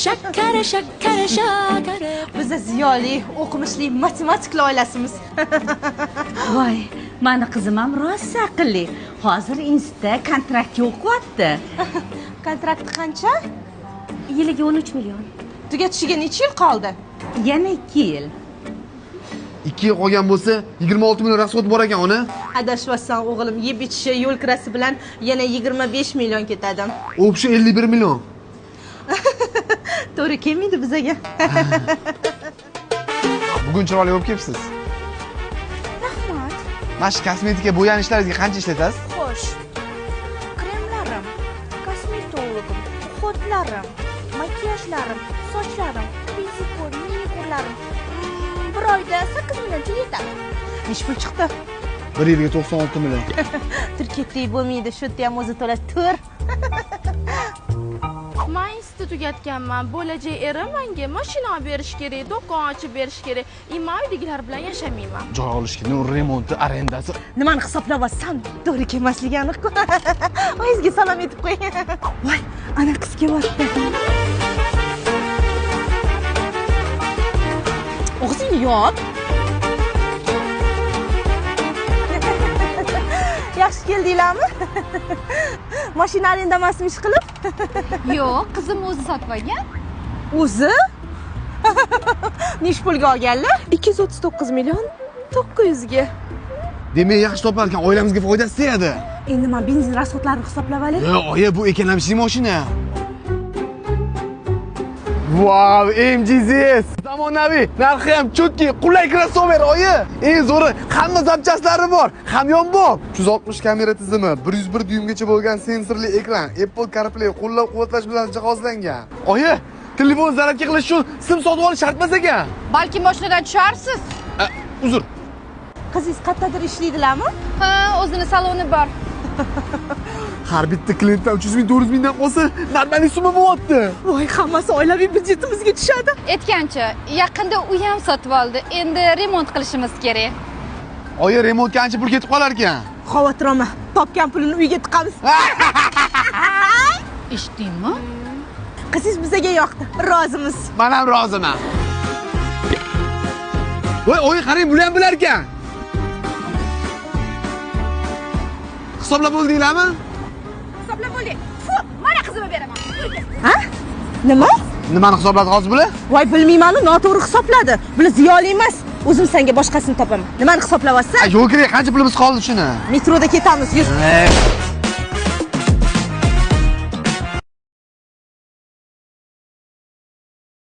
Shakkara, shakkara, shakkara. Biz ziyoli, o'qimishli matematiklar oilasimiz. Voy, mani qizim ham rosa aqlli. Hozir institutda kontraktga o'qiyapti. Kontrakti qancha? Yiliga 13 million. Tugatishiga necha yil qoldi? Yana 2 yil. 2 yil qolgan bo'lsa 26 million rasxod bor ekan ona. Adashmasam o'g'lim, yeb ichishi, yo'l kirasi bilan yana 25 million ketadi. O'pshi 51 million. To'g'ri kelmaydi bizaga. Bugun chiroyli bo'lib kelibsiz. Rahmat. Mana shu kosmetika bo'yan ishlaringizga qancha ishlatasiz? Xo'sh. Kremlarim, kosmetologim, uxotlarim, makiyajlarim, sochlarim, fizikur, minikurlarim. Bir oyda 8 millioncha yetadi. Necha pul chiqdi? 1 yilga 96 million. Turkiyadek bo'lmaydi, shu yerda ham o'zi to'ladi. Tur. Men institut tugatganman. Bo'lajak erim menga mashina berish kerak, do'kon ochib berish kerak. Men uydagilar bilan yashamayman. Joy olishga, remonti, arendasi. Nimani hisoblayapsan? To'g'ri kelmasligi aniq-ku. O'zingizga salom aytib qo'ying. Voy, ana qiz kelyapti. O'zingni yop. Yaxshi keldinglarmi? Mashina arendamasmi ish qilib? Yo'q, qizim o'zi sotib olgan. O'zi? Necha pulga olganlar? 239 million 900 ga. Demak, yaxshi topar ekan, oilamizga foydasi tegadi. Endi men benzin rasxodlarini hisoblab olay. Oyi, bu ekanlamishli mashina. Wow, MGZS. Zamonaviy, narxi ham chotki, qulay crossover oyi. Eng zo'ri, hamma zapchastlari bor. Hamyonbop. 360 kamera tizimi, 101 dyumgacha bo'lgan sensorli ekran, Apple CarPlay qo'llab-quvvatlash bilan jihozlangan. Oyi, telefon zaryadka qilish uchun sim sotib olish shart emas ekan. Balki mashinadan tusharsiz. Uzr. Qizingiz qayerdadir ishlaydilarmi? Ha, o'zini saloni bor. Har bitta klientdan 300 ming, 400 mingdan qolsa, normalniy summa bo'lyapti. Voy, hammasi oilaviy byudjetimizga tushadi. Aytgancha, yaqinda uy ham sotib oldi. Endi remont qilishimiz kerak. Oyi, remontga ancha pul ketib qolar ekan. Xavotir olma, topgan pulini uyga tiqamiz. Eshitdingmi? Qizingiz bizaga yoqdi, rozimiz. Men ham roziman. Voy, oyi, qarang, buni ham bilar ekan. Hisoblab bo'ldinglarmi? Hisoblab bo'ldik. Fu, mana qizimni beraman. Ha? Nima? Nimani hisobladi hozir bular? Voy, bilmayman-ku, noto'g'ri hisobladi. Bular ziyoli emas. O'zim senga boshqasini topaman. Nimani hisoblayapsan? Yo'q kerak, qancha pulimiz qoldi shuni? Metroda ketamiz, yur.